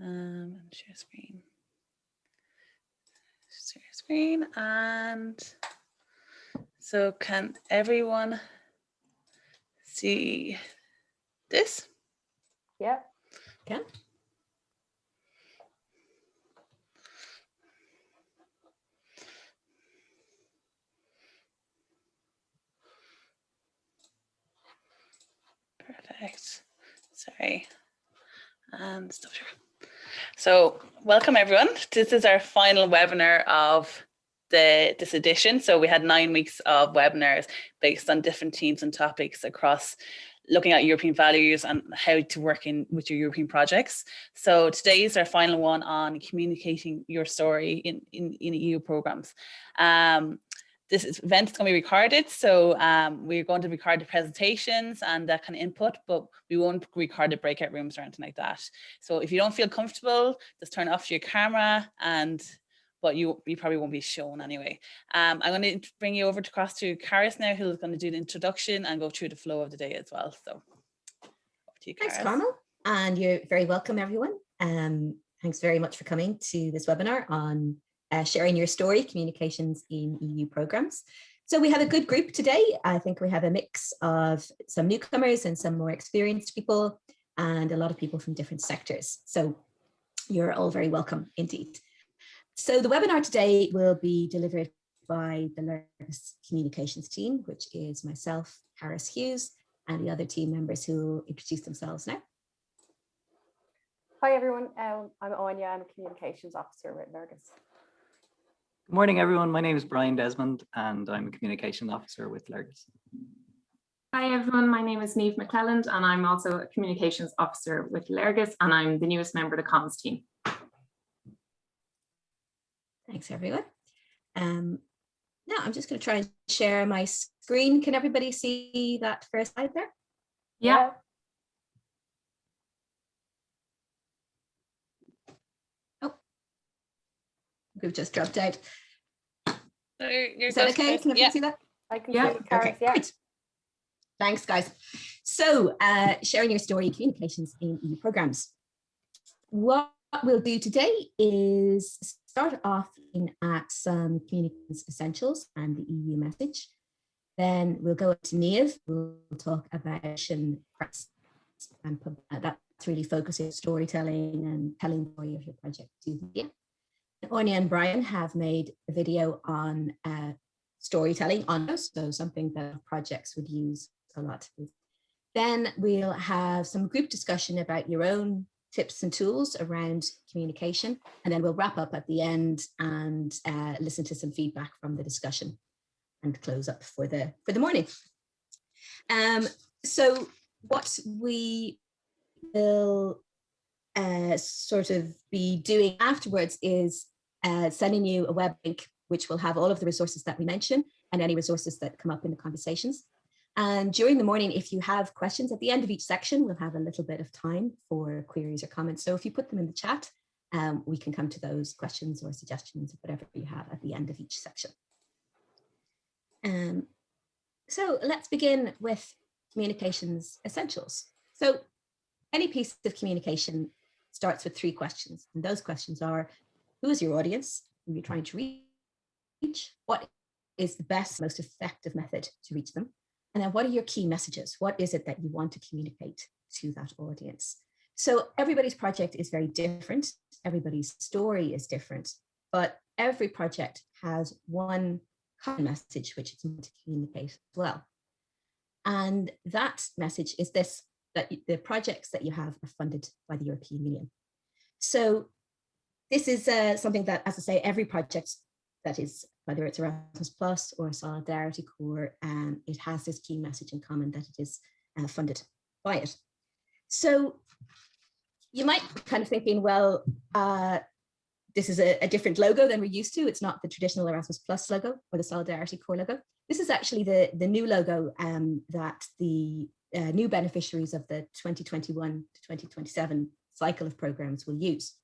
Share screen. Share screen. And so can everyone see this? Yeah. Can. Perfect. Sorry. And stop here. So welcome everyone. This is our final webinar of this edition. So we had 9 weeks of webinars based on different themes and topics across looking at European values and how to work in with your European projects. So today is our final one on communicating your story in EU programs. This event is going to be recorded, so we're going to record the presentations and that kind of input, but we won't record the breakout rooms or anything like that. So if you don't feel comfortable, just turn off your camera, but you probably won't be shown anyway. I'm going to bring you over across to Caris now, who's going to do the introduction and go through the flow of the day as well. So over to you, Caris. Thanks, Carmel, and you're very welcome, everyone. Thanks very much for coming to this webinar on sharing your story, communications in EU programs. So we have a good group today. I think we have a mix of some newcomers and some more experienced people and a lot of people from different sectors. So you're all very welcome indeed. So the webinar today will be delivered by the Léargas communications team, which is myself, Caris Hughes, and the other team members who will introduce themselves now. Hi everyone, I'm Anya, I'm a communications officer with Léargas. Good morning, everyone. My name is Brian Desmond, and I'm a communications officer with Léargas. Hi, everyone. My name is Niamh McClelland, and I'm also a communications officer with Léargas, and I'm the newest member of the comms team. Thanks, everyone. Now I'm just going to try and share my screen. Can everybody see that first slide there? Yeah. We've just dropped out. Is that okay? Can everyone see that? I can see Caris, okay, great. Thanks, guys. So sharing your story, communications in EU programs. What we'll do today is start off looking at some communications essentials and the EU message. Then we'll go to Niamh. We'll talk about press and that's really focusing on storytelling and telling the story of your project to the media. Anya and Brian have made a video on storytelling on those, so something that projects would use a lot. Then we'll have some group discussion about your own tips and tools around communication, and then we'll wrap up at the end and listen to some feedback from the discussion and close up for the morning. So what we will sort of be doing afterwards is sending you a web link which will have all of the resources that we mentioned and any resources that come up in the conversations. And during the morning, if you have questions at the end of each section, we'll have a little bit of time for queries or comments. So if you put them in the chat, we can come to those questions or suggestions or whatever you have at the end of each section. So let's begin with communications essentials. So any piece of communication starts with 3 questions. And those questions are, who is your audience? Who are you trying to reach? What is the best, most effective method to reach them? And then what are your key messages? What is it that you want to communicate to that audience? So everybody's project is very different. Everybody's story is different, but every project has one common message which it's meant to communicate as well. And that message is this, that the projects that you have are funded by the European Union. So this is something that, as I say, every project that is, whether it's Erasmus Plus or Solidarity Corps, it has this key message in common that it is funded by it. So you might be kind of thinking, well, this is a different logo than we're used to. It's not the traditional Erasmus Plus logo or the Solidarity Corps logo. This is actually the new logo that the new beneficiaries of the 2021 to 2027 cycle of programs will use.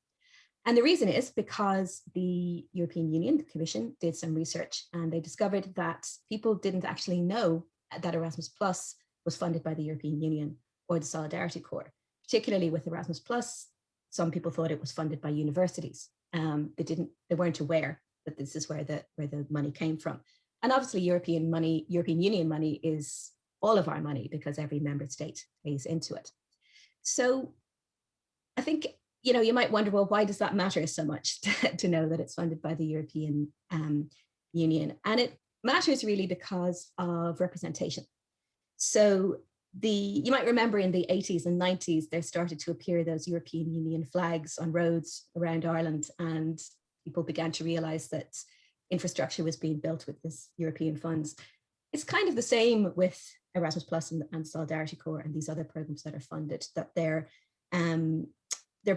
And the reason is because the European Union, the Commission, did some research and they discovered that people didn't actually know that Erasmus Plus was funded by the European Union or the Solidarity Corps, particularly with Erasmus Plus. some people thought it was funded by universities. They weren't aware that this is where the money came from. And obviously European Union money is all of our money because every member state pays into it. So I think, you might wonder, well, why does that matter so much to know that it's funded by the European Union? And it matters really because of representation. So you might remember in the 80s and 90s, there started to appear those European Union flags on roads around Ireland, and people began to realize that infrastructure was being built with this European funds. It's kind of the same with Erasmus Plus and Solidarity Corps and these other programs that are funded, that they're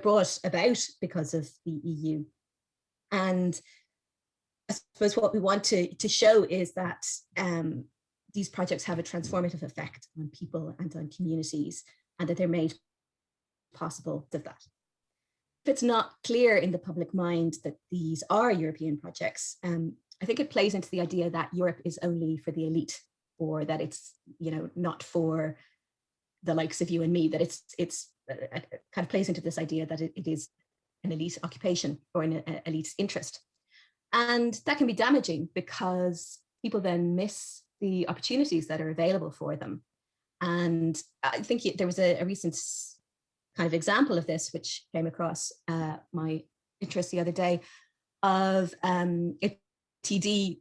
brought about because of the EU. And I suppose what we want to show is that these projects have a transformative effect on people and on communities, and that they're made possible of that. If it's not clear in the public mind that these are European projects, I think it plays into the idea that Europe is only for the elite, or that it's not for the likes of you and me, that it kind of plays into this idea that it is an elite occupation or an elite interest. And that can be damaging because people then miss the opportunities that are available for them. And I think there was a recent kind of example of this, which came across my interest the other day, of TD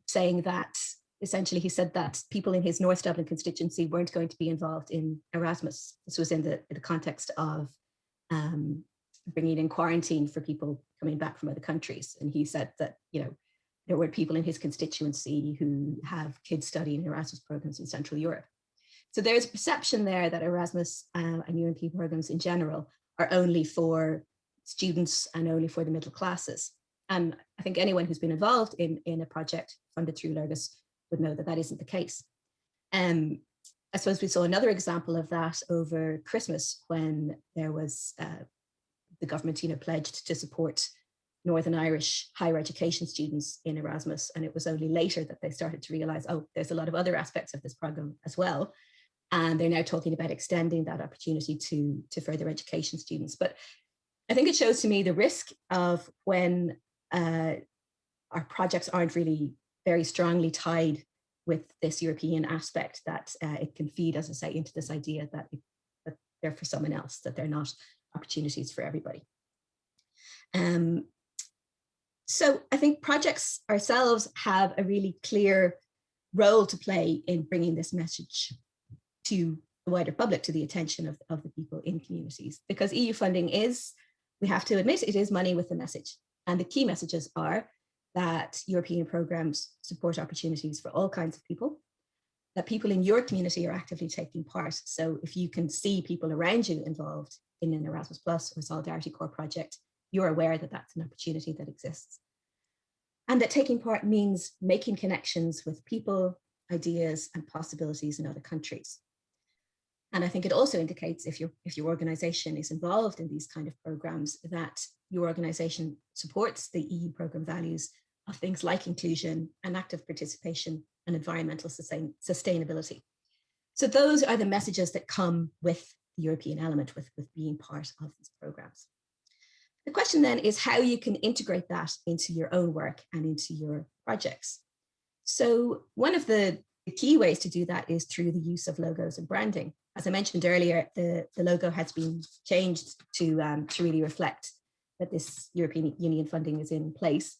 saying that, essentially he said that people in his North Dublin constituency weren't going to be involved in Erasmus. This was in the context of bringing in quarantine for people coming back from other countries. And he said that, there were people in his constituency who have kids studying Erasmus programs in Central Europe. So there's a perception there that Erasmus and UNP programs in general are only for students and only for the middle classes. And I think anyone who's been involved in a project funded through Léargas would know that that isn't the case. I suppose we saw another example of that over Christmas, when there was the government pledged to support Northern Irish higher education students in Erasmus. And it was only later that they started to realize, oh, there's a lot of other aspects of this program as well. And they're now talking about extending that opportunity to further education students. But I think it shows to me the risk of when our projects aren't really very strongly tied with this European aspect, that it can feed, as I say, into this idea that they're for someone else, that they're not opportunities for everybody. So I think projects ourselves have a really clear role to play in bringing this message to the wider public, to the attention of the people in communities, because EU funding is, we have to admit, it is money with a message. And the key messages are that European programs support opportunities for all kinds of people, that people in your community are actively taking part. So if you can see people around you involved in an Erasmus Plus or Solidarity Corps project, you're aware that that's an opportunity that exists. And that taking part means making connections with people, ideas, and possibilities in other countries. And I think it also indicates, if your organization is involved in these kind of programs, that your organization supports the EU program values of things like inclusion and active participation and environmental sustainability. So those are the messages that come with the European element, with being part of these programs. The question then is how you can integrate that into your own work and into your projects. So one of the key ways to do that is through the use of logos and branding. As I mentioned earlier, the logo has been changed to really reflect that this European Union funding is in place.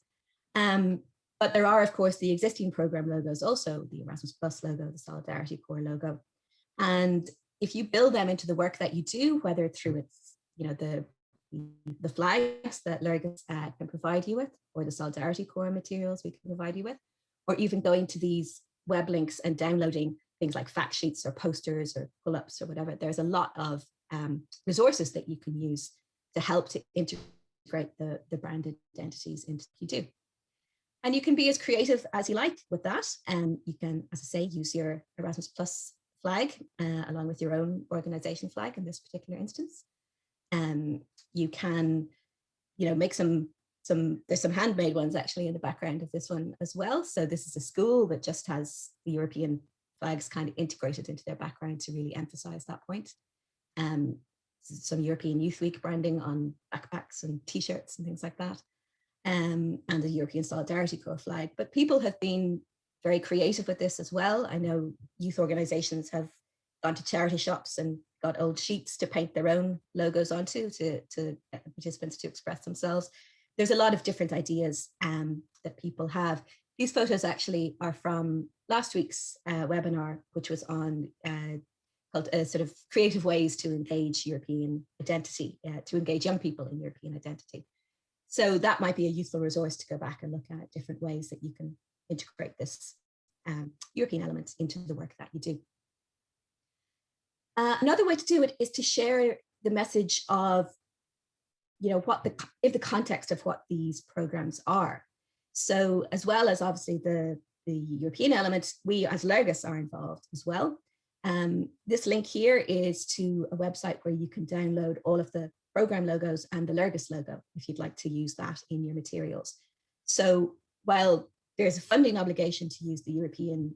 But there are, of course, the existing program logos also, the Erasmus Plus logo, the Solidarity Corps logo. And if you build them into the work that you do, whether through its, the flags that Léargas can provide you with, or the Solidarity Corps materials we can provide you with, or even going to these web links and downloading things like fact sheets or posters or pull-ups or whatever, there's a lot of resources that you can use to help to integrate the brand identities into what you do. And you can be as creative as you like with that. And you can, as I say, use your Erasmus Plus flag along with your own organization flag in this particular instance. You can, make there's some handmade ones actually in the background of this one as well. So this is a school that just has the European flags kind of integrated into their background to really emphasize that point. some European Youth Week branding on backpacks and t-shirts and things like that, and the European Solidarity Corps flag. But people have been very creative with this as well. I know youth organizations have gone to charity shops and got old sheets to paint their own logos onto to participants to express themselves. There's a lot of different ideas that people have. These photos actually are from last week's webinar, which was on called sort of creative ways to engage European identity, to engage young people in European identity. So that might be a useful resource to go back and look at different ways that you can integrate this European element into the work that you do. Another way to do it is to share the message of, what the context of what these programs are. So as well as obviously the European element, we as Léargas are involved as well. This link here is to a website where you can download all of the program logos and the Léargas logo if you'd like to use that in your materials. So while there's a funding obligation to use the European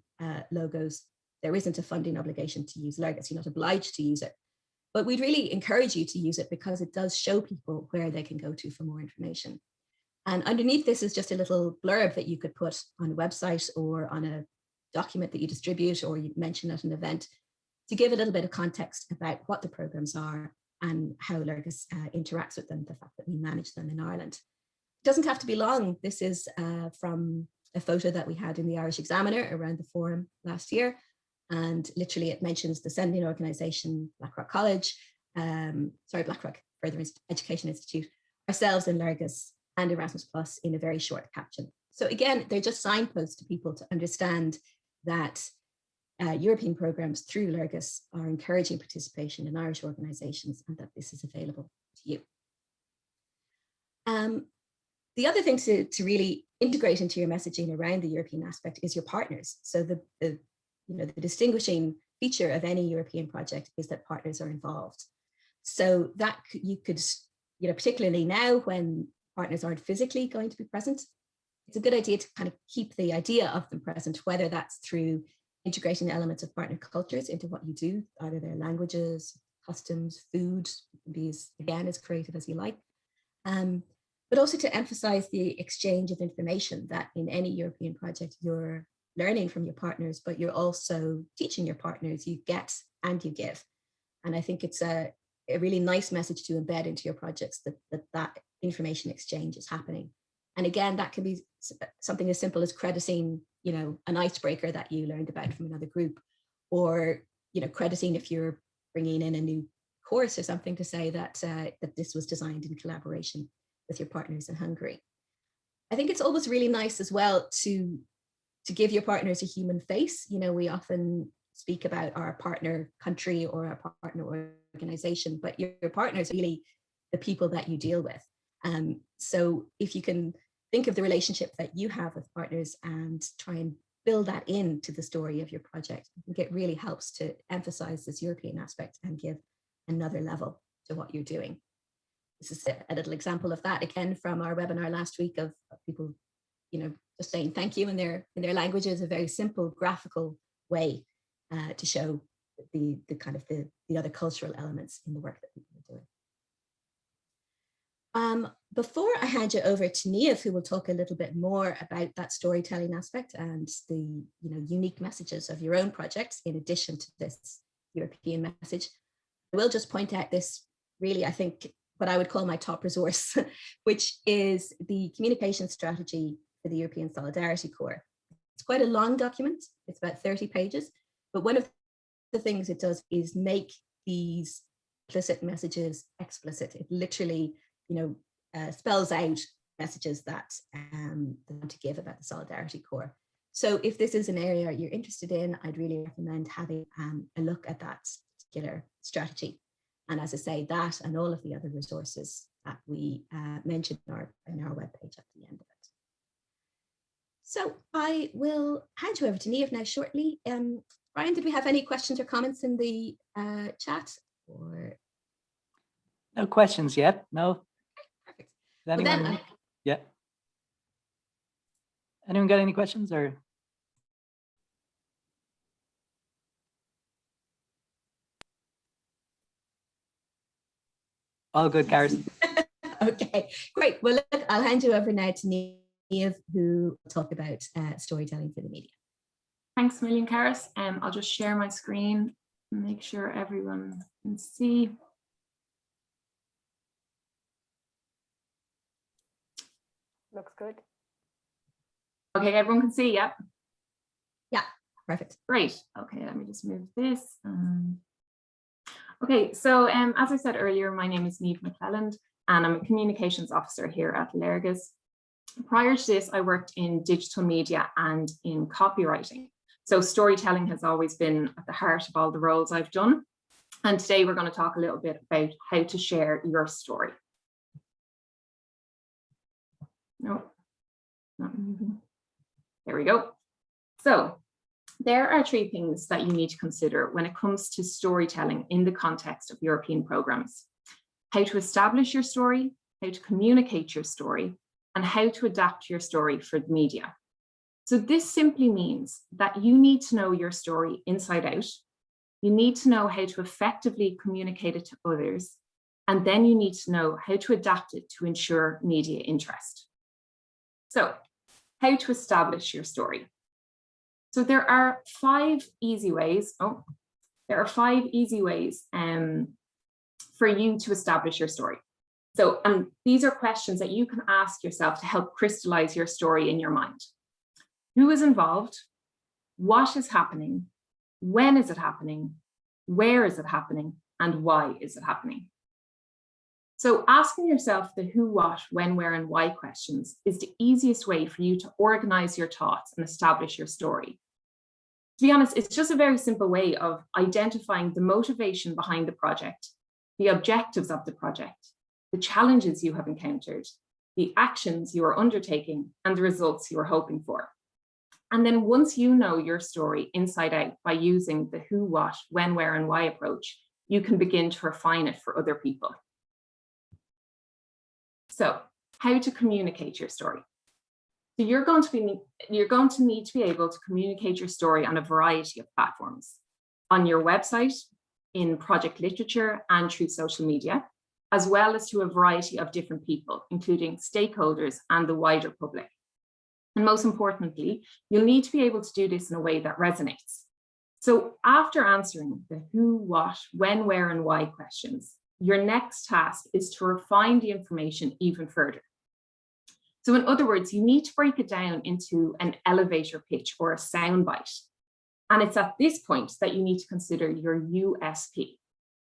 logos, there isn't a funding obligation to use Léargas. You're not obliged to use it. But we'd really encourage you to use it because it does show people where they can go to for more information. And underneath this is just a little blurb that you could put on a website or on a document that you distribute or you mention at an event to give a little bit of context about what the programs are and how Léargas interacts with them, the fact that we manage them in Ireland. It doesn't have to be long. This is from a photo that we had in the Irish Examiner around the forum last year. And literally it mentions the sending organization, Blackrock College, Blackrock Further Education Institute, ourselves in Léargas and Erasmus Plus in a very short caption. So again, they're just signposts to people to understand that European programs through Léargas are encouraging participation in Irish organizations and that this is available to you. The other thing to really integrate into your messaging around the European aspect is your partners. So the distinguishing feature of any European project is that partners are involved. So that you could, particularly now when partners aren't physically going to be present, it's a good idea to kind of keep the idea of them present, whether that's through integrating elements of partner cultures into what you do, either their languages, customs, food, be as creative as you like. But also to emphasize the exchange of information that in any European project, you're learning from your partners, but you're also teaching your partners, you get and you give. And I think it's a really nice message to embed into your projects that information exchange is happening. And again, that can be something as simple as crediting, an icebreaker that you learned about from another group, or, crediting if you're bringing in a new course or something to say that, that this was designed in collaboration with your partners in Hungary. I think it's always really nice as well to give your partners a human face. We often speak about our partner country or our partner organization, but your partners are really the people that you deal with. So if you can think of the relationship that you have with partners and try and build that into the story of your project, I think it really helps to emphasize this European aspect and give another level to what you're doing. This is a little example of that, again, from our webinar last week of people, just saying thank you in their languages, a very simple graphical way to show the kind of the other cultural elements in the work that people are doing. Before I hand you over to Niamh, who will talk a little bit more about that storytelling aspect and the unique messages of your own projects, in addition to this European message, I will just point out this really, I think, what I would call my top resource, which is the communication strategy for the European Solidarity Corps. It's quite a long document. It's about 30 pages, but one of the things it does is make these implicit messages explicit. It literally, spells out messages that they want to give about the Solidarity Corps. So if this is an area you're interested in, I'd really recommend having a look at that particular strategy. And as I say, that and all of the other resources that we mentioned in our webpage at the end of it. So I will hand you over to Niamh now shortly. Brian, did we have any questions or comments in the chat? Or No questions yet, no. perfect. Does anyone, yeah. Anyone got any questions or? All good, Gareth. Okay, great. Well, look, I'll hand you over now to Niamh, who will talk about storytelling for the media. Thanks a million, Karis. I'll just share my screen and make sure everyone can see. Looks good. Okay, everyone can see, yeah? Yeah, perfect. Great. Okay, let me just move this. Okay, so as I said earlier, my name is Niamh McClelland, and I'm a communications officer here at Léargas. Prior to this, I worked in digital media and in copywriting. So storytelling has always been at the heart of all the roles I've done. And today we're going to talk a little bit about how to share your story. No, not moving. There we go. So there are 3 things that you need to consider when it comes to storytelling in the context of European programs: how to establish your story, how to communicate your story, and how to adapt your story for the media. So this simply means that you need to know your story inside out. You need to know how to effectively communicate it to others, and then you need to know how to adapt it to ensure media interest. So, how to establish your story. So there are 5 easy ways. There are 5 easy ways for you to establish your story. So, these are questions that you can ask yourself to help crystallize your story in your mind. Who is involved? What is happening? When is it happening? Where is it happening? And why is it happening? So asking yourself the who, what, when, where, and why questions is the easiest way for you to organize your thoughts and establish your story. To be honest, it's just a very simple way of identifying the motivation behind the project, the objectives of the project, the challenges you have encountered, the actions you are undertaking, and the results you are hoping for. And then once you know your story inside out by using the who, what, when, where, and why approach, you can begin to refine it for other people. So, how to communicate your story. So you're going to need to be able to communicate your story on a variety of platforms: on your website, in project literature, and through social media, as well as to a variety of different people, including stakeholders and the wider public. And most importantly, you'll need to be able to do this in a way that resonates. So after answering the who, what, when, where, and why questions, your next task is to refine the information even further. So in other words, you need to break it down into an elevator pitch or a soundbite. And it's at this point that you need to consider your USP.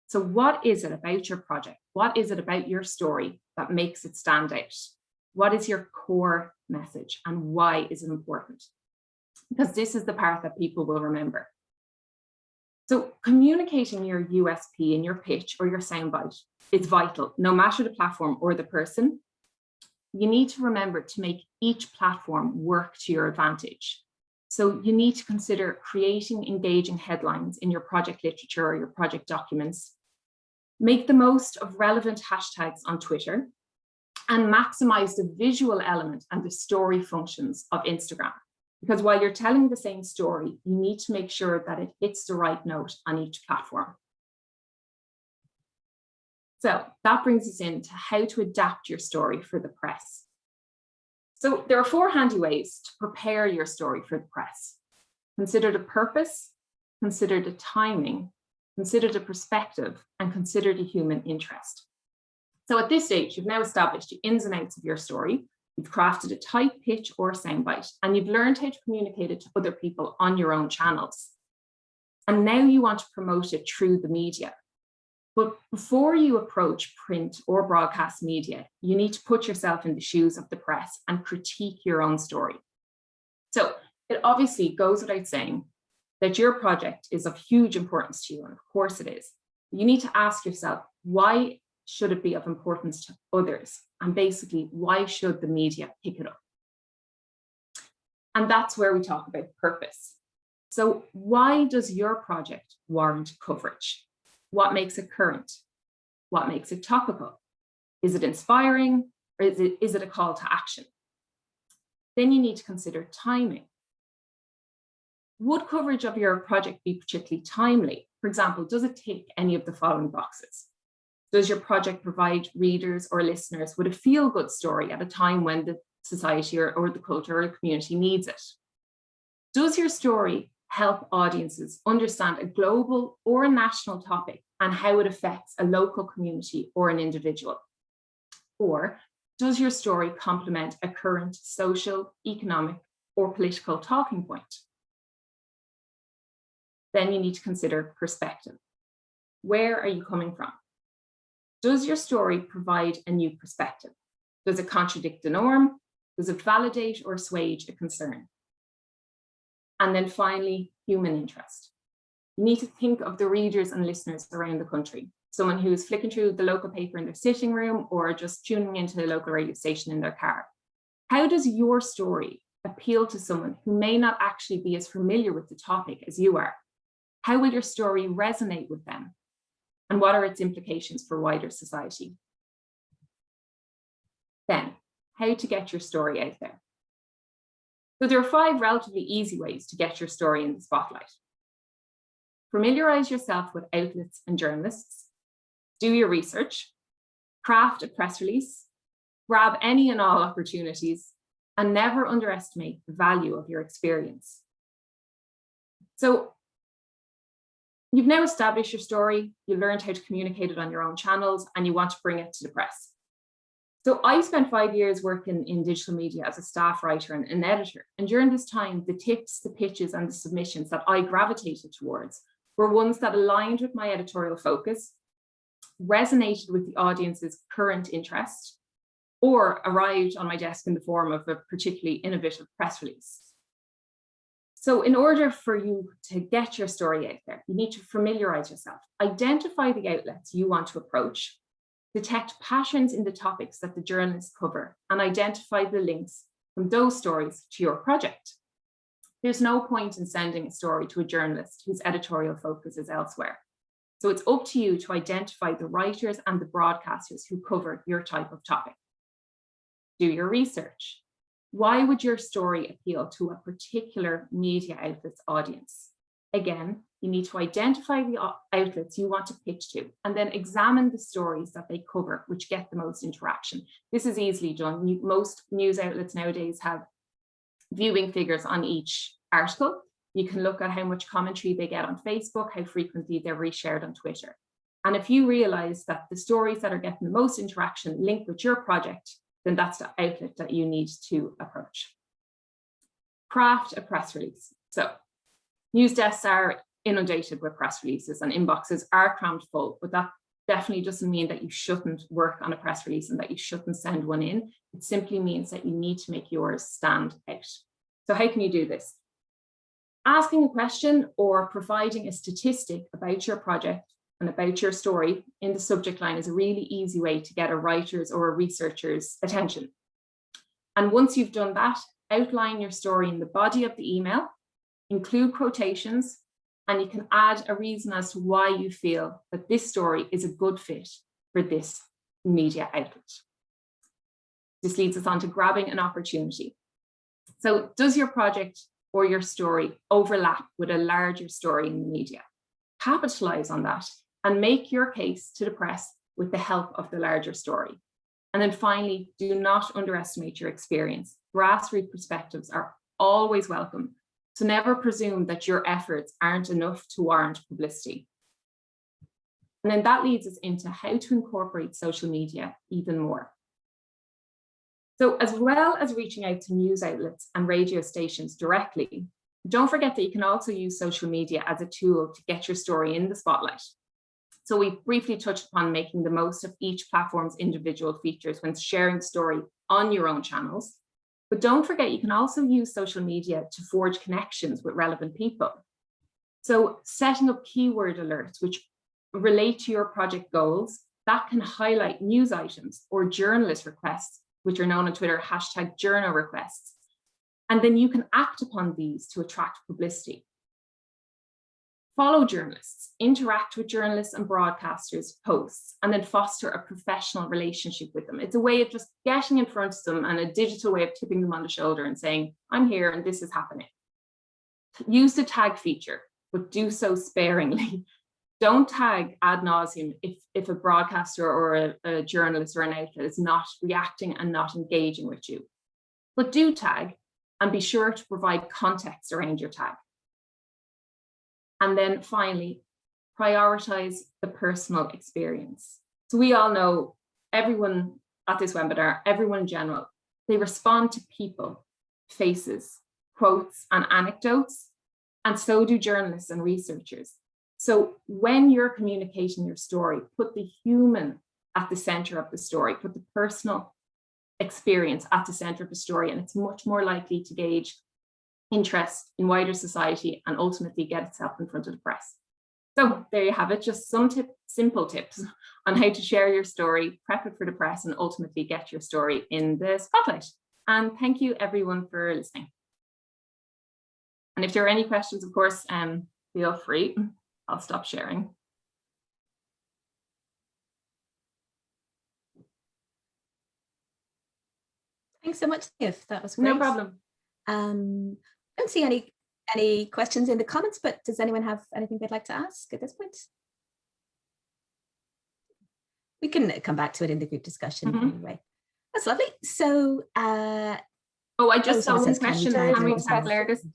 So what is it about your project? What is it about your story that makes it stand out? What is your core message and why is it important? Because this is the part that people will remember. So communicating your USP in your pitch or your soundbite is vital, no matter the platform or the person. You need to remember to make each platform work to your advantage. So you need to consider creating engaging headlines in your project literature or your project documents. Make the most of relevant hashtags on Twitter and maximize the visual element and the story functions of Instagram. Because while you're telling the same story, you need to make sure that it hits the right note on each platform. So that brings us into how to adapt your story for the press. So there are 4 handy ways to prepare your story for the press. Consider the purpose, consider the timing, consider the perspective, and consider the human interest. So at this stage, you've now established the ins and outs of your story. You've crafted a tight pitch or soundbite, and you've learned how to communicate it to other people on your own channels. And now you want to promote it through the media. But before you approach print or broadcast media, you need to put yourself in the shoes of the press and critique your own story. So it obviously goes without saying that your project is of huge importance to you, and of course it is. You need to ask yourself, why should it be of importance to others? And basically, why should the media pick it up? And that's where we talk about purpose. So why does your project warrant coverage? What makes it current? What makes it topical? Is it inspiring, or is it a call to action? Then you need to consider timing. Would coverage of your project be particularly timely? For example, does it tick any of the following boxes? Does your project provide readers or listeners with a feel-good story at a time when the society or the culture or the community needs it? Does your story help audiences understand a global or a national topic and how it affects a local community or an individual? Or does your story complement a current social, economic, or political talking point? Then you need to consider perspective. Where are you coming from? Does your story provide a new perspective? Does it contradict the norm? Does it validate or assuage a concern? And then finally, human interest. You need to think of the readers and listeners around the country. Someone who's flicking through the local paper in their sitting room or just tuning into the local radio station in their car. How does your story appeal to someone who may not actually be as familiar with the topic as you are? How will your story resonate with them? And what are its implications for wider society? Then, how to get your story out there. So there are 5 relatively easy ways to get your story in the spotlight. Familiarize yourself with outlets and journalists. Do your research. Craft a press release. Grab any and all opportunities. And never underestimate the value of your experience. So you've now established your story, you learned how to communicate it on your own channels, and you want to bring it to the press. So I spent 5 years working in digital media as a staff writer and an editor. And during this time, the tips, the pitches, and the submissions that I gravitated towards were ones that aligned with my editorial focus, resonated with the audience's current interest, or arrived on my desk in the form of a particularly innovative press release. So in order for you to get your story out there, you need to familiarize yourself, identify the outlets you want to approach, detect patterns in the topics that the journalists cover, and identify the links from those stories to your project. There's no point in sending a story to a journalist whose editorial focus is elsewhere. So it's up to you to identify the writers and the broadcasters who cover your type of topic. Do your research. Why would your story appeal to a particular media outlet's audience? Again, you need to identify the outlets you want to pitch to and then examine the stories that they cover, which get the most interaction. This is easily done. Most news outlets nowadays have viewing figures on each article. You can look at how much commentary they get on Facebook, how frequently they're reshared on Twitter. And if you realize that the stories that are getting the most interaction link with your project, then that's the outlet that you need to approach. Craft a press release. So news desks are inundated with press releases and inboxes are crammed full, but that definitely doesn't mean that you shouldn't work on a press release and that you shouldn't send one in. It simply means that you need to make yours stand out. So how can you do this? Asking a question or providing a statistic about your project and about your story in the subject line is a really easy way to get a writer's or a researcher's attention. And once you've done that, outline your story in the body of the email, include quotations, and you can add a reason as to why you feel that this story is a good fit for this media outlet. This leads us on to grabbing an opportunity. So does your project or your story overlap with a larger story in the media? Capitalize on that and make your case to the press with the help of the larger story. And then finally, do not underestimate your experience. Grassroots perspectives are always welcome. So never presume that your efforts aren't enough to warrant publicity. And then that leads us into how to incorporate social media even more. So as well as reaching out to news outlets and radio stations directly, don't forget that you can also use social media as a tool to get your story in the spotlight. So we briefly touched upon making the most of each platform's individual features when sharing the story on your own channels. But don't forget, you can also use social media to forge connections with relevant people. So setting up keyword alerts which relate to your project goals, that can highlight news items or journalist requests, which are known on Twitter, #journal requests. And then you can act upon these to attract publicity. Follow journalists, interact with journalists and broadcasters' posts, and then foster a professional relationship with them. It's a way of just getting in front of them and a digital way of tipping them on the shoulder and saying, I'm here and this is happening. Use the tag feature, but do so sparingly. Don't tag ad nauseum if a broadcaster or a journalist or an outlet is not reacting and not engaging with you. But do tag, and be sure to provide context around your tag. And then finally, prioritize the personal experience. So we all know, everyone at this webinar, everyone in general, they respond to people, faces, quotes, and anecdotes, and so do journalists and researchers. So when you're communicating your story, put the human at the center of the story, put the personal experience at the center of the story, and it's much more likely to gauge interest in wider society and ultimately get itself in front of the press. So there you have it, just some simple tips on how to share your story, prep it for the press, and ultimately get your story in the spotlight. And thank you everyone for listening. And if there are any questions, of course, feel free. I'll stop sharing. Thanks so much, Steve. That was great. No problem. I don't see any questions in the comments, but does anyone have anything they'd like to ask at this point? We can come back to it in the group discussion anyway. That's lovely. So, I just saw one question coming from Léargas.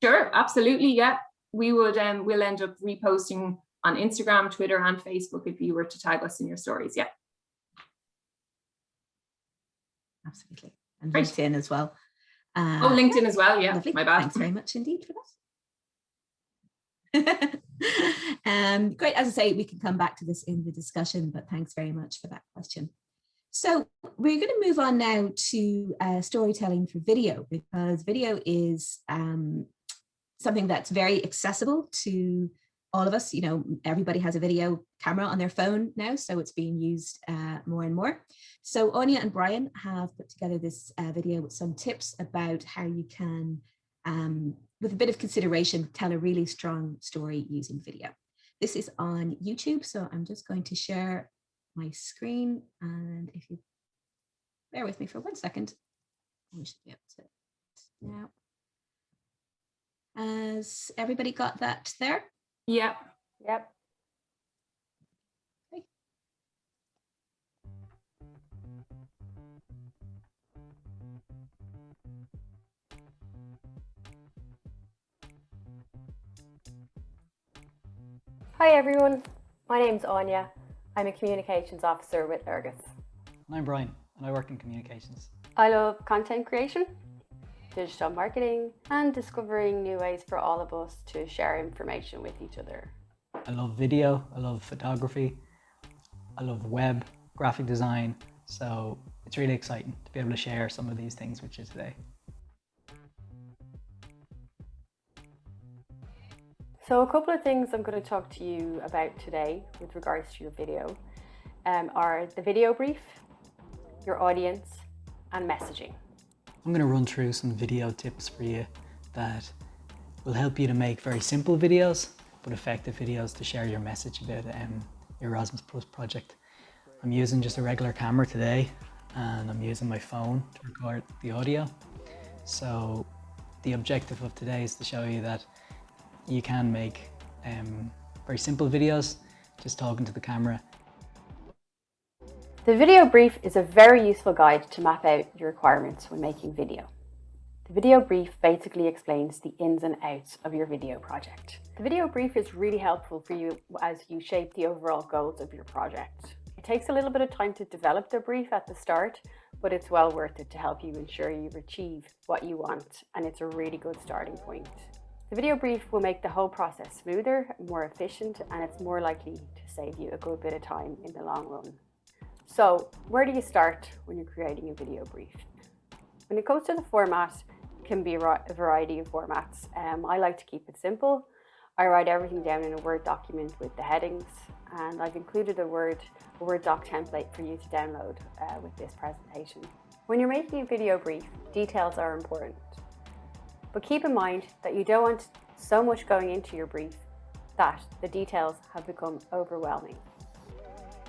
Sure, absolutely. Yeah, we would. We'll end up reposting on Instagram, Twitter, and Facebook if you were to tag us in your stories. Yeah. Absolutely. And Great. LinkedIn as well. LinkedIn as well. Yeah, lovely. My bad. Thanks very much indeed for that. Great. As I say, we can come back to this in the discussion, but thanks very much for that question. So we're going to move on now to storytelling for video, because video is something that's very accessible to all of us. You know, everybody has a video camera on their phone now, so it's being used more and more. So Anya and Brian have put together this video with some tips about how you can, with a bit of consideration, tell a really strong story using video. This is on YouTube, so I'm just going to share my screen, and if you bear with me for 1 second, we should be able to now. Has everybody got that there? Yeah. Yep. Okay. Hi everyone, my name's Anya. I'm a communications officer with Léargas. And I'm Brian, and I work in communications. I love content creation, digital marketing, and discovering new ways for all of us to share information with each other. I love video, I love photography, I love web, graphic design, so it's really exciting to be able to share some of these things with you today. So a couple of things I'm going to talk to you about today with regards to your video are the video brief, your audience, and messaging. I'm going to run through some video tips for you that will help you to make very simple videos, but effective videos to share your message about your Erasmus Plus project. I'm using just a regular camera today, and I'm using my phone to record the audio. So the objective of today is to show you that you can make very simple videos, just talking to the camera. The video brief is a very useful guide to map out your requirements when making video. The video brief basically explains the ins and outs of your video project. The video brief is really helpful for you as you shape the overall goals of your project. It takes a little bit of time to develop the brief at the start, but it's well worth it to help you ensure you achieve what you want, and it's a really good starting point. The video brief will make the whole process smoother, more efficient, and it's more likely to save you a good bit of time in the long run. So, where do you start when you're creating a video brief? When it comes to the format, it can be a variety of formats. I like to keep it simple. I write everything down in a Word document with the headings, and I've included a Word doc template for you to download with this presentation. When you're making a video brief, details are important. But keep in mind that you don't want so much going into your brief that the details have become overwhelming.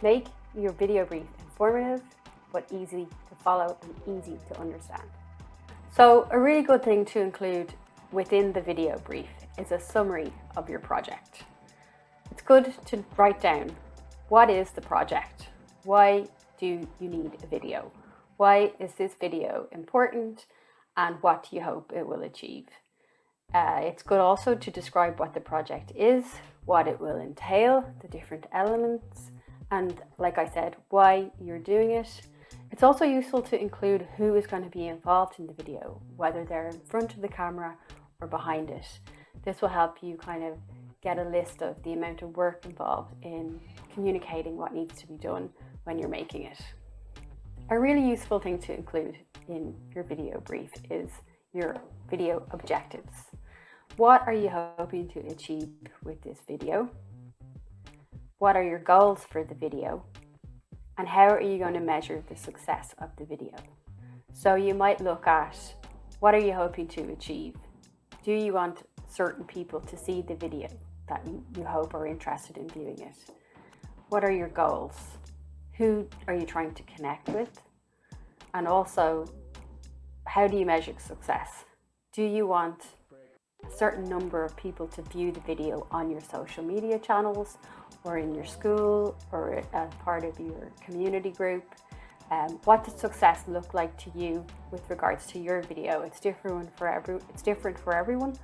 Make your video brief informative, but easy to follow and easy to understand. So a really good thing to include within the video brief is a summary of your project. It's good to write down, what is the project? Why do you need a video? Why is this video important? And what do you hope it will achieve? It's good also to describe what the project is, what it will entail, the different elements, and like I said, why you're doing it. It's also useful to include who is going to be involved in the video, whether they're in front of the camera or behind it. This will help you kind of get a list of the amount of work involved in communicating what needs to be done when you're making it. A really useful thing to include in your video brief is your video objectives. What are you hoping to achieve with this video? What are your goals for the video? And how are you going to measure the success of the video? So you might look at, what are you hoping to achieve? Do you want certain people to see the video that you hope are interested in viewing it? What are your goals? Who are you trying to connect with? And also, how do you measure success? Do you want a certain number of people to view the video on your social media channels or in your school or as part of your community group? What does success look like to you with regards to your video? It's different for everyone,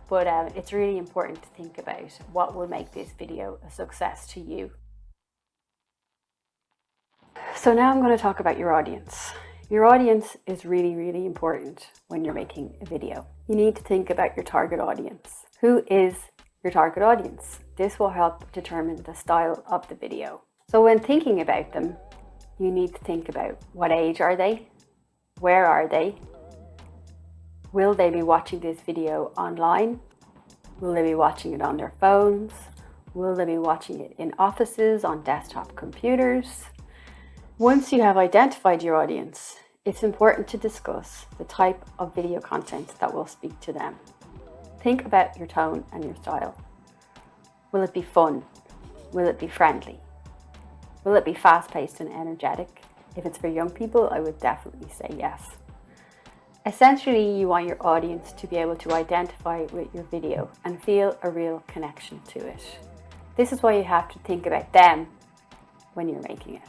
but it's really important to think about what will make this video a success to you. So now I'm going to talk about your audience. Your audience is really, really important when you're making a video. You need to think about your target audience. Who is your target audience? This will help determine the style of the video. So when thinking about them, you need to think about what age are they? Where are they? Will they be watching this video online? Will they be watching it on their phones? Will they be watching it in offices, on desktop computers? Once you have identified your audience, it's important to discuss the type of video content that will speak to them. Think about your tone and your style. Will it be fun? Will it be friendly? Will it be fast-paced and energetic? If it's for young people, I would definitely say yes. Essentially, you want your audience to be able to identify with your video and feel a real connection to it. This is why you have to think about them when you're making it.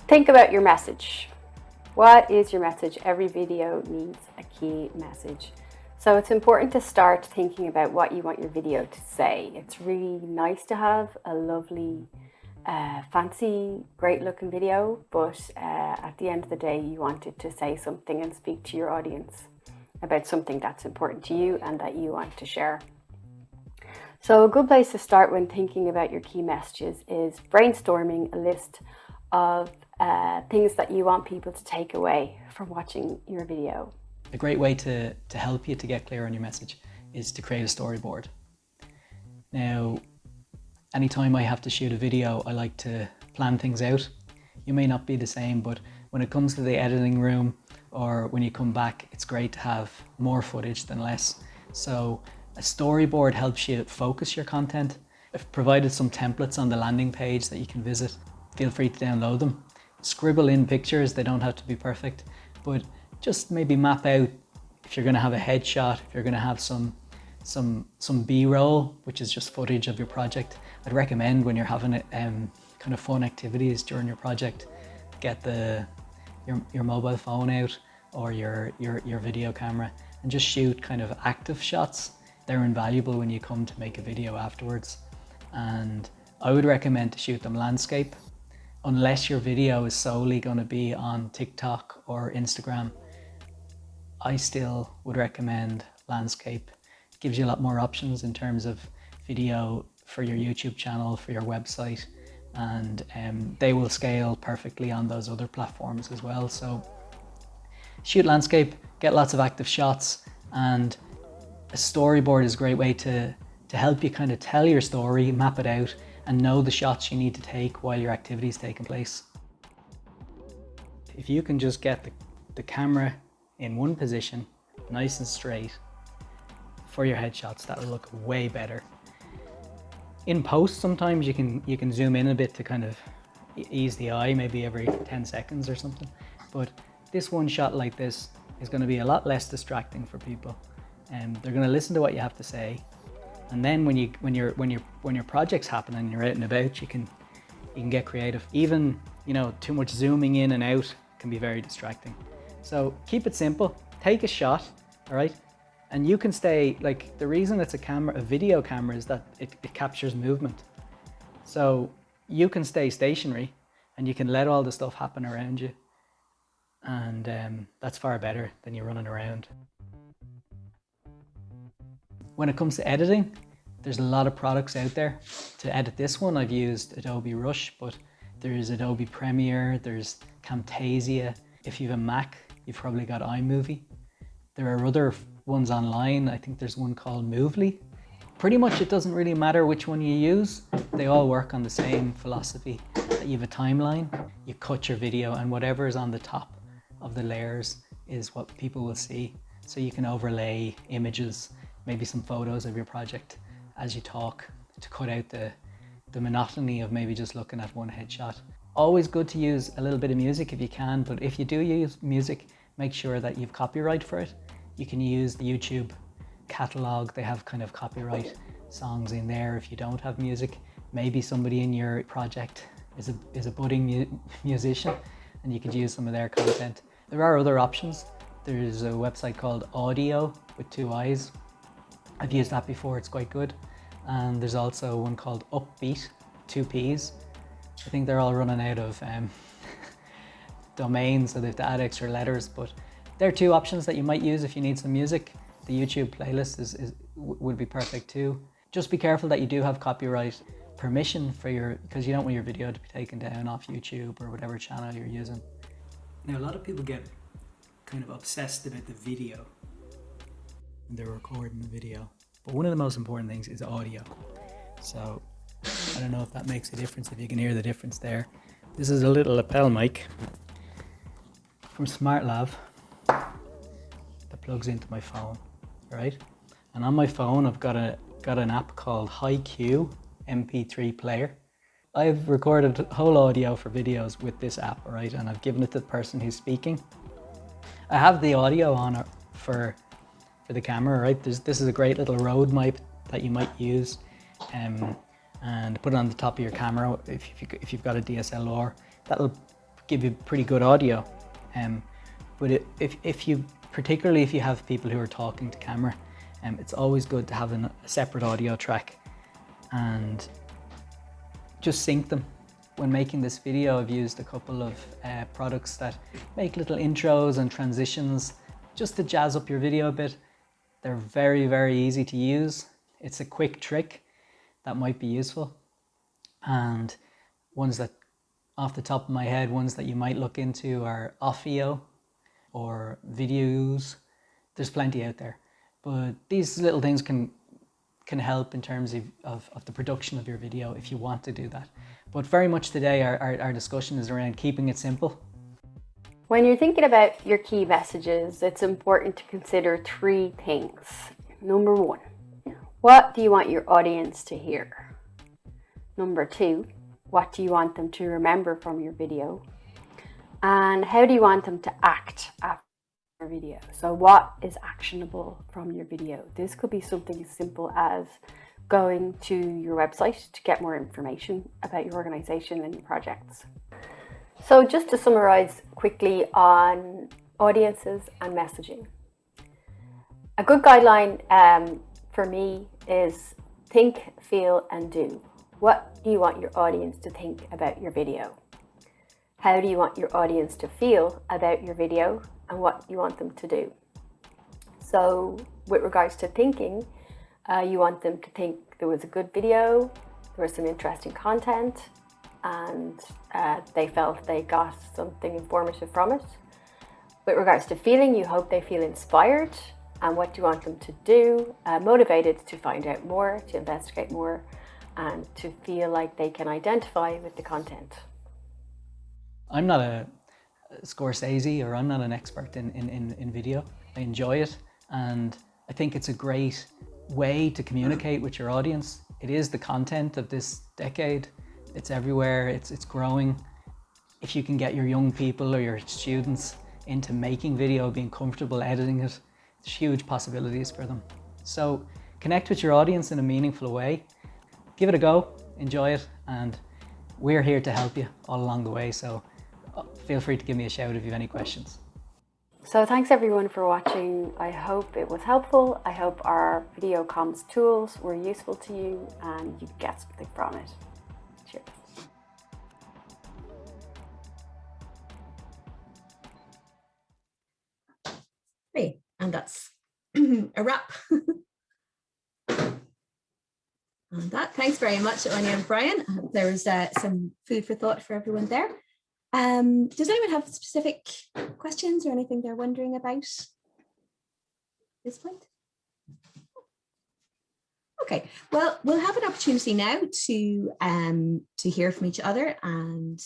Think about your message. What is your message? Every video needs a key message. So it's important to start thinking about what you want your video to say. It's really nice to have a lovely, fancy, great looking video, but at the end of the day, you want it to say something and speak to your audience about something that's important to you and that you want to share. So a good place to start when thinking about your key messages is brainstorming a list of things that you want people to take away from watching your video. A great way to help you to get clear on your message is to create a storyboard. Now, anytime I have to shoot a video, I like to plan things out. You may not be the same, but when it comes to the editing room or when you come back, it's great to have more footage than less. So a storyboard helps you focus your content. I've provided some templates on the landing page that you can visit. Feel free to download them. Scribble in pictures, they don't have to be perfect, but just maybe map out if you're going to have a headshot, if you're going to have some B-roll, which is just footage of your project. I'd recommend when you're having kind of fun activities during your project, get your mobile phone out or your video camera and just shoot kind of active shots. They're invaluable when you come to make a video afterwards. And I would recommend to shoot them landscape. Unless your video is solely going to be on TikTok or Instagram, I still would recommend landscape. It gives you a lot more options in terms of video for your YouTube channel, for your website, and they will scale perfectly on those other platforms as well. So shoot landscape, get lots of active shots, and a storyboard is a great way to help you kind of tell your story, map it out, and know the shots you need to take while your activity is taking place. If you can just get the camera in one position, nice and straight, for your headshots, that will look way better. In post, sometimes you can zoom in a bit to kind of ease the eye, maybe every 10 seconds or something. But this one shot like this is going to be a lot less distracting for people. They're going to listen to what you have to say. And then when your project's happening and you're out and about, you can get creative. Even, you know, too much zooming in and out can be very distracting. So keep it simple, take a shot, all right? And you can stay, like, the reason it's a video camera is that it captures movement. So you can stay stationary and you can let all the stuff happen around you. And that's far better than you running around. When it comes to editing, there's a lot of products out there. To edit this one, I've used Adobe Rush, but there's Adobe Premiere, there's Camtasia. If you have a Mac, you've probably got iMovie. There are other ones online. I think there's one called Movely. Pretty much it doesn't really matter which one you use. They all work on the same philosophy, that you have a timeline, you cut your video, and whatever is on the top of the layers is what people will see. So you can overlay images, maybe some photos of your project as you talk, to cut out the monotony of maybe just looking at one headshot. Always good to use a little bit of music if you can, but if you do use music, make sure that you've copyright for it. You can use the YouTube catalog. They have kind of copyright songs in there. If you don't have music, maybe somebody in your project is a budding musician and you could use some of their content. There are other options. There's a website called Audio with 2 I's. I've used that before, it's quite good. And there's also one called Upbeat, 2 P's. I think they're all running out of domains, so they have to add extra letters, but there are 2 options that you might use if you need some music. The YouTube playlist would be perfect too. Just be careful that you do have copyright permission for because you don't want your video to be taken down off YouTube or whatever channel you're using. Now, a lot of people get kind of obsessed about the video. They're recording the video. But one of the most important things is audio. So I don't know if that makes a difference, if you can hear the difference there. This is a little lapel mic from SmartLav that plugs into my phone, right? And on my phone, I've got an app called HiQ MP3 player. I've recorded whole audio for videos with this app, right? And I've given it to the person who's speaking. I have the audio on for the camera, right? This is a great little road mic that you might use and put it on the top of your camera if you've got a DSLR. That'll give you pretty good audio. But particularly if you have people who are talking to camera, it's always good to have a separate audio track and just sync them. When making this video, I've used a couple of products that make little intros and transitions just to jazz up your video a bit. They're very, very easy to use. It's a quick trick that might be useful. And ones that, off the top of my head, ones that you might look into are Offio or Videos. There's plenty out there. But these little things can help in terms of the production of your video if you want to do that. But very much today our discussion is around keeping it simple. When you're thinking about your key messages, it's important to consider 3 things. Number 1, what do you want your audience to hear? Number 2, what do you want them to remember from your video? And how do you want them to act after your video? So what is actionable from your video? This could be something as simple as going to your website to get more information about your organization and your projects. So just to summarize quickly on audiences and messaging. A good guideline for me is think, feel, and do. What do you want your audience to think about your video? How do you want your audience to feel about your video, and what you want them to do? So with regards to thinking, you want them to think there was a good video, there was some interesting content, and they felt they got something informative from it. With regards to feeling, you hope they feel inspired. And what do you want them to do? Motivated to find out more, to investigate more, and to feel like they can identify with the content. I'm not a Scorsese, or I'm not an expert in video. I enjoy it, and I think it's a great way to communicate with your audience. It is the content of this decade. It's everywhere, it's growing. If you can get your young people or your students into making video, being comfortable editing it, there's huge possibilities for them. So connect with your audience in a meaningful way. Give it a go, enjoy it, and we're here to help you all along the way. So feel free to give me a shout if you have any questions. So thanks everyone for watching. I hope it was helpful. I hope our video comms tools were useful to you and you get something from it. Cheers. Hey, and that's a wrap. On that, thanks very much, Anya and Brian. There was some food for thought for everyone there. Does anyone have specific questions or anything they're wondering about at this point? Okay, well, we'll have an opportunity now to hear from each other and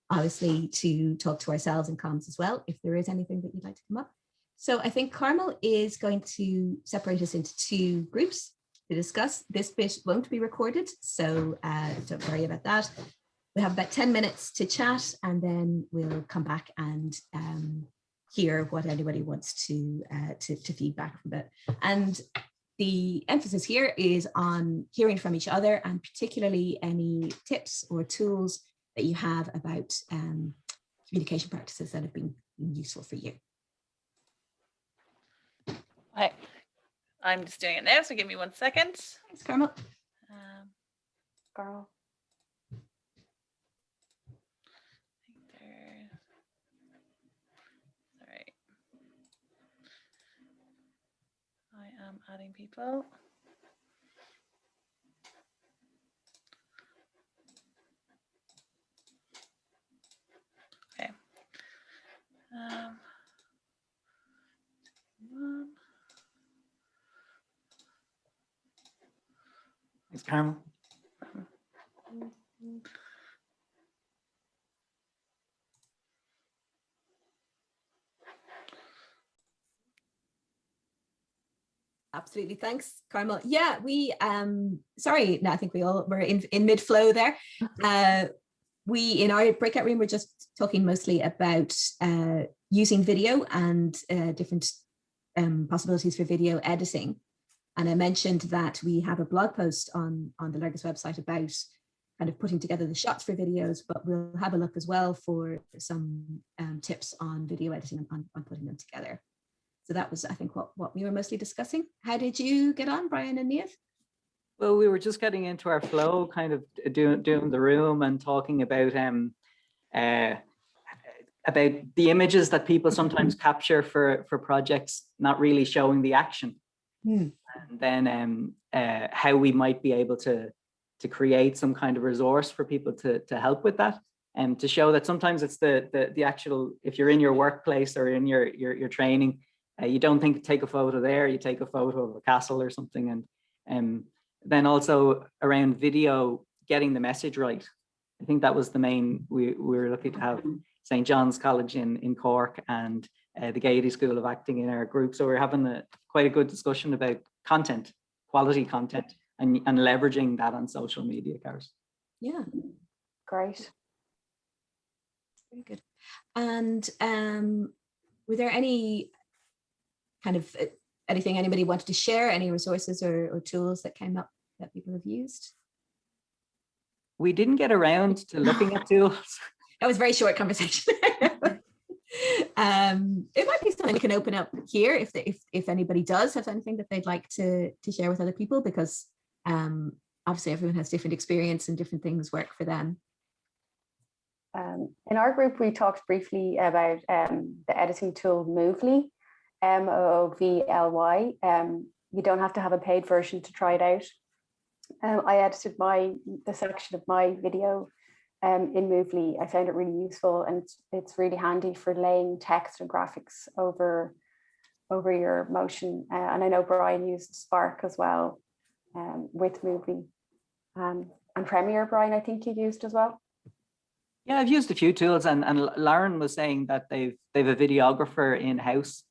obviously to talk to ourselves in comms as well, if there is anything that you'd like to come up. So I think Carmel is going to separate us into two groups to discuss. This bit won't be recorded, so don't worry about that. We have about 10 minutes to chat, and then we'll come back and hear what anybody wants to feedback from it. And the emphasis here is on hearing from each other, and particularly any tips or tools that you have about communication practices that have been useful for you. Hi. I'm just doing it now, so give me 1 second. Thanks, Carmel. Carl. Sorry. I am adding people. Okay. Thanks, Carmel. Absolutely, thanks, Carmel. Yeah, we sorry, no, I think we all were in mid-flow there. We in our breakout room were just talking mostly about using video and different possibilities for video editing. And I mentioned that we have a blog post on the Léargas website about kind of putting together the shots for videos, but we'll have a look as well for some tips on video editing and on putting them together. So that was, I think, what we were mostly discussing. How did you get on, Brian and Niamh? Well, we were just getting into our flow, kind of doing the room and talking about the images that people sometimes capture for projects, not really showing the action. And then how we might be able to create some kind of resource for people to help with that, and to show that sometimes it's the actual, if you're in your workplace or in your training, you don't take a photo there, you take a photo of a castle or something. And then also around video, getting the message right. I think that was the main, we were lucky to have St. John's College in Cork and the Gaiety School of Acting in our group. So we're having quite a good discussion about content, quality content, and leveraging that on social media, Karis. Yeah. Great. Very good. And were there any kind of anything anybody wanted to share, any resources or tools that came up that people have used? We didn't get around to looking at tools. That was a very short conversation. It might be something we can open up here if anybody does have anything that they'd like to share with other people, because obviously everyone has different experience and different things work for them. In our group, we talked briefly about the editing tool Movely, Moovly. You don't have to have a paid version to try it out. I edited the section of my video in Movely. I found it really useful, and it's really handy for laying text and graphics over your motion. And I know Brian used Spark as well with Movely. And Premiere, Brian, I think you used as well. Yeah, I've used a few tools, and Lauren was saying that they've a videographer in-house.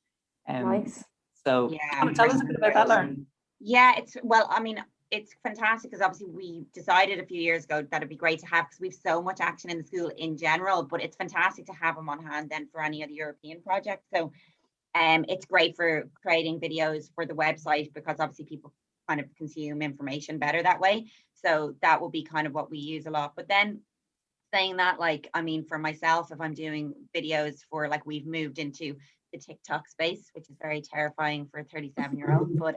Nice. So yeah, tell us a bit about that, Lauren. Yeah, it's fantastic, because obviously we decided a few years ago that it'd be great to have, because we've so much action in the school in general, but it's fantastic to have them on hand then for any of the European projects. So it's great for creating videos for the website, because obviously people kind of consume information better that way. So that will be kind of what we use a lot. But then saying that, like, I mean, for myself, if I'm doing videos for, like, we've moved into the TikTok space, which is very terrifying for a 37-year-old, but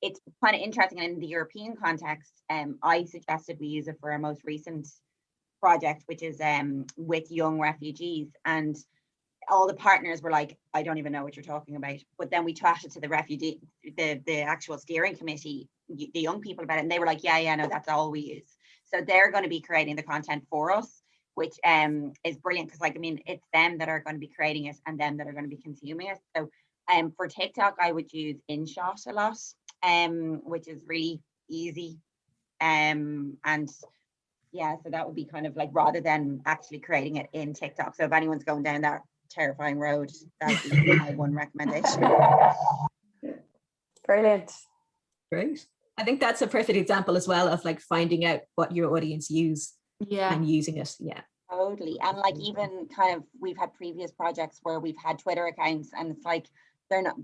it's kind of interesting. And in the European context, I suggested we use it for our most recent project, which is with young refugees, and all the partners were like, I don't even know what you're talking about. But then we chatted to the refugee, the actual steering committee, the young people about it, and they were like, yeah, no, that's all we use. So they're going to be creating the content for us, which is brilliant, because, like, I mean, it's them that are going to be creating it and them that are going to be consuming it. So for TikTok, I would use InShot a lot, which is really easy. And yeah, so that would be kind of like, rather than actually creating it in TikTok. So if anyone's going down that terrifying road, that would be my one recommendation. Brilliant. Great. I think that's a perfect example as well of, like, finding out what your audience use and using it. Yeah. Totally. And, like, even kind of, we've had previous projects where we've had Twitter accounts, and it's like, they're not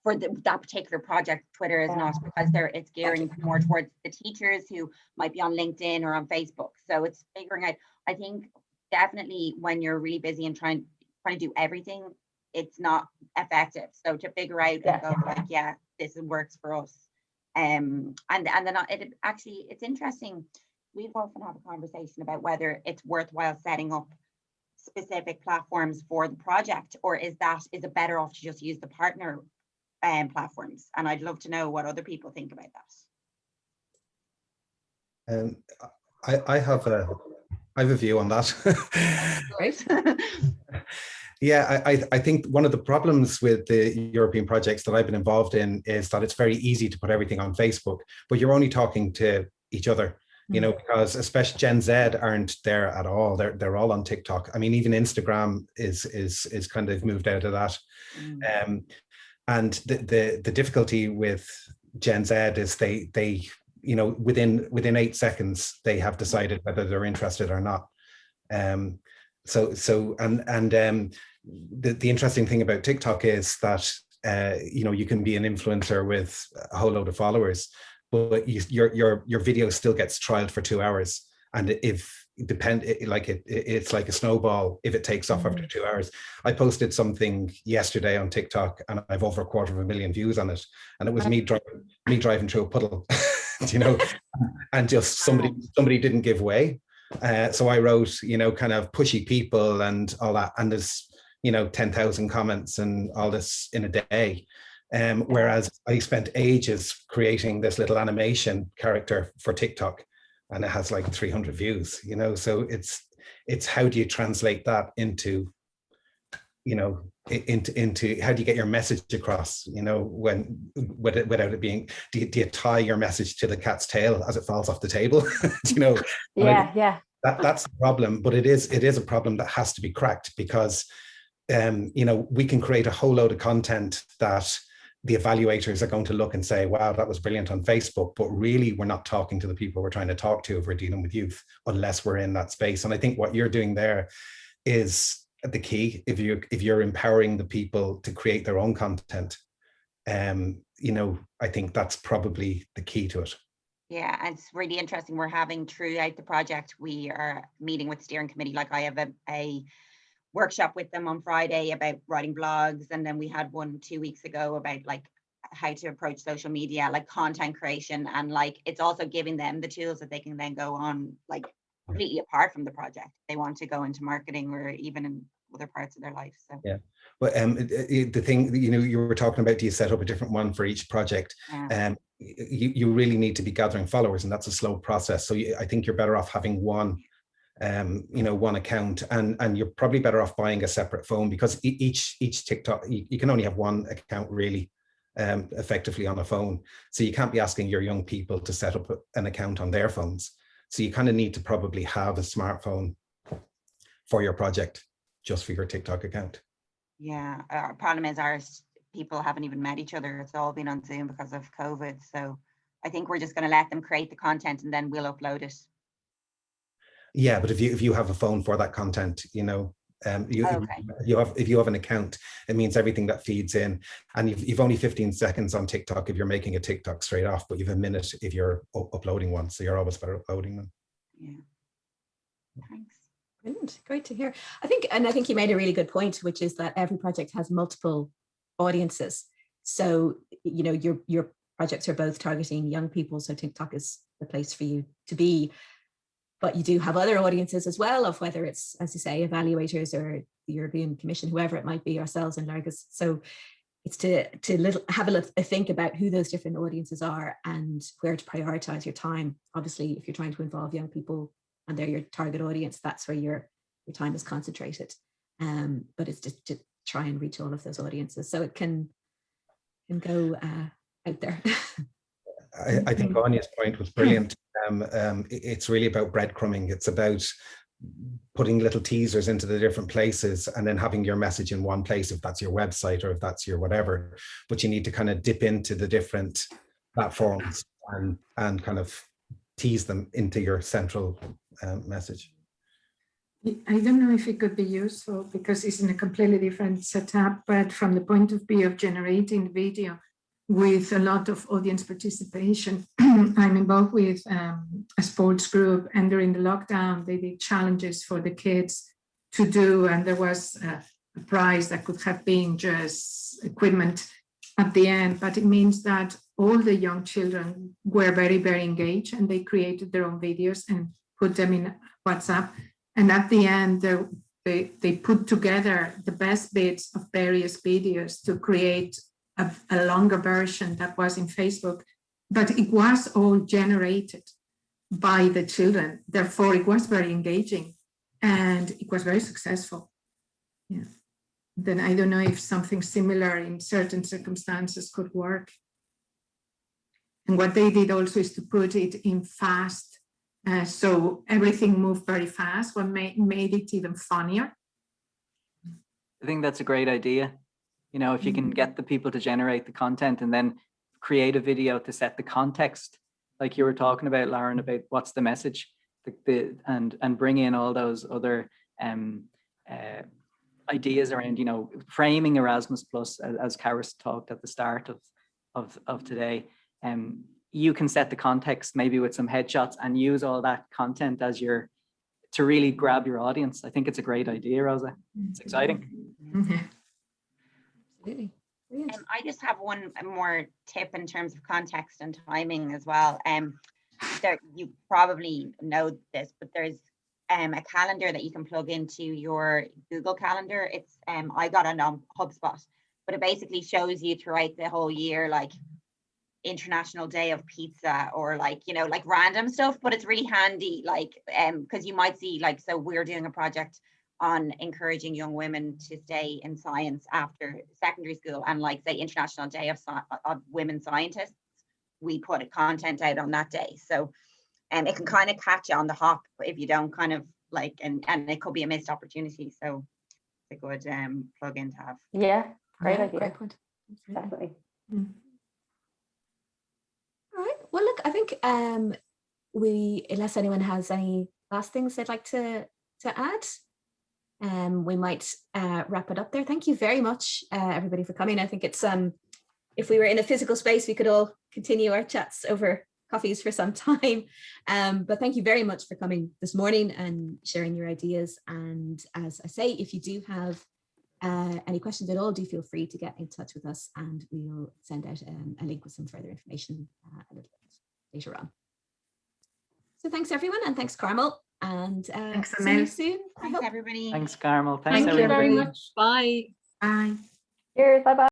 for that particular project. Twitter is not, because it's gearing more towards the teachers who might be on LinkedIn or on Facebook. So it's figuring out, I think definitely when you're really busy and trying to do everything, it's not effective. So to figure out and go, like, yeah, this works for us. And then it's interesting. We've often had a conversation about whether it's worthwhile setting up specific platforms for the project, or is it better off to just use the partner platforms? And I'd love to know what other people think about that. I have a view on that. Right. Yeah, I think one of the problems with the European projects that I've been involved in is that it's very easy to put everything on Facebook, but you're only talking to each other, you know, because especially Gen Z aren't there at all. They're all on TikTok. I mean, even Instagram is kind of moved out of that. And the difficulty with Gen Z is they you know, within 8 seconds they have decided whether they're interested or not. The interesting thing about TikTok is that you know, you can be an influencer with a whole load of followers, but your video still gets trialed for 2 hours, and it's like a snowball if it takes off after 2 hours. I posted something yesterday on TikTok and I've over 250,000 views on it, and it was me driving through a puddle, you know, and just somebody didn't give way. So I wrote, you know, kind of pushy people and all that, and there's, you know, 10,000 comments and all this in a day. Whereas I spent ages creating this little animation character for TikTok, and it has like 300 views, you know. So it's how do you translate that into, you know, into how do you get your message across, you know, without it being, do you tie your message to the cat's tail as it falls off the table? You know. That's the problem, but it is a problem that has to be cracked, because you know, we can create a whole load of content that the evaluators are going to look and say, wow, that was brilliant on Facebook, but really we're not talking to the people we're trying to talk to if we're dealing with youth, unless we're in that space. And I think what you're doing there is the key. If you're empowering the people to create their own content, you know, I think that's probably the key to it. Yeah, and it's really interesting. We're having, throughout the project, we are meeting with the steering committee. Like, I have a workshop with them on Friday about writing blogs, and then we had one 2 weeks ago about, like, how to approach social media, like content creation, and, like, it's also giving them the tools that they can then go on, like, completely apart from the project. They want to go into marketing or even in other parts of their life. So yeah. But the thing, you know, you were talking about, do you set up a different one for each project? You really need to be gathering followers, and that's a slow process. So I think you're better off having one, you know, one account, and you're probably better off buying a separate phone, because each TikTok, you can only have one account really effectively on a phone. So you can't be asking your young people to set up an account on their phones. So you kind of need to probably have a smartphone for your project, just for your TikTok account. yeah, our problem is our people haven't even met each other. It's all been on Zoom because of COVID. So I think we're just going to let them create the content and then we'll upload it. Yeah, but if you have a phone for that content, you know, Okay. If you have an account, it means everything that feeds in, and you've only 15 seconds on TikTok if you're making a TikTok straight off, but you've a minute if you're uploading one, so you're always better uploading them. Yeah. Thanks. Brilliant. Great to hear. I think you made a really good point, which is that every project has multiple audiences. So, you know, your projects are both targeting young people, so TikTok is the place for you to be. But you do have other audiences as well, of whether it's, as you say, evaluators or the European Commission, whoever it might be, ourselves in Léargas. So it's to have a think about who those different audiences are and where to prioritize your time. Obviously, if you're trying to involve young people and they're your target audience, that's where your time is concentrated. But it's just to try and reach all of those audiences, so it can go out there. I think Anya's point was brilliant. It's really about breadcrumbing. It's about putting little teasers into the different places and then having your message in one place, if that's your website or if that's your whatever. But you need to kind of dip into the different platforms and kind of tease them into your central message. I don't know if it could be useful because it's in a completely different setup, but from the point of view of generating video with a lot of audience participation, I'm involved with a sports group, and during the lockdown, they did challenges for the kids to do, and there was a prize that could have been just equipment at the end, but it means that all the young children were very, very engaged, and they created their own videos and put them in WhatsApp. And at the end, they put together the best bits of various videos to create a longer version that was in Facebook. But it was all generated by the children. Therefore, it was very engaging and it was very successful. Yeah. Then I don't know if something similar in certain circumstances could work. And what they did also is to put it in fast. So everything moved very fast, what made it even funnier. I think that's a great idea. You know, if you can get the people to generate the content and then create a video to set the context, like you were talking about, Lauren, about what's the message, and bring in all those other ideas around, you know, framing Erasmus Plus, as Karis talked at the start of today. You can set the context maybe with some headshots and use all that content as to really grab your audience. I think it's a great idea, Rosa. It's exciting. Absolutely. I just have one more tip in terms of context and timing as well. There, you probably know this, but there's a calendar that you can plug into your Google Calendar. It's I got it on HubSpot, but it basically shows you throughout the whole year, like International Day of Pizza, or like, you know, like random stuff. But it's really handy, like because you might see, like, so we're doing a project on encouraging young women to stay in science after secondary school, and like, say, International Day of Women Scientists, we put a content out on that day. So it can kind of catch you on the hop if you don't kind of like, and it could be a missed opportunity. So it's a good plug in to have. Yeah, great idea. Great point. Definitely. All right. Well, look, I think unless anyone has any last things they'd like to add, we might wrap it up there. Thank you very much, everybody, for coming. I think it's if we were in a physical space, we could all continue our chats over coffees for some time. But thank you very much for coming this morning and sharing your ideas. And as I say, if you do have any questions at all, do feel free to get in touch with us, and we'll send out a link with some further information a little bit later on. So thanks, everyone, and thanks, Carmel. And Thanks, see you soon. Thanks, everybody. Thanks, Carmel. Thank you everybody. very much. Bye. Bye. Cheers. Bye-bye.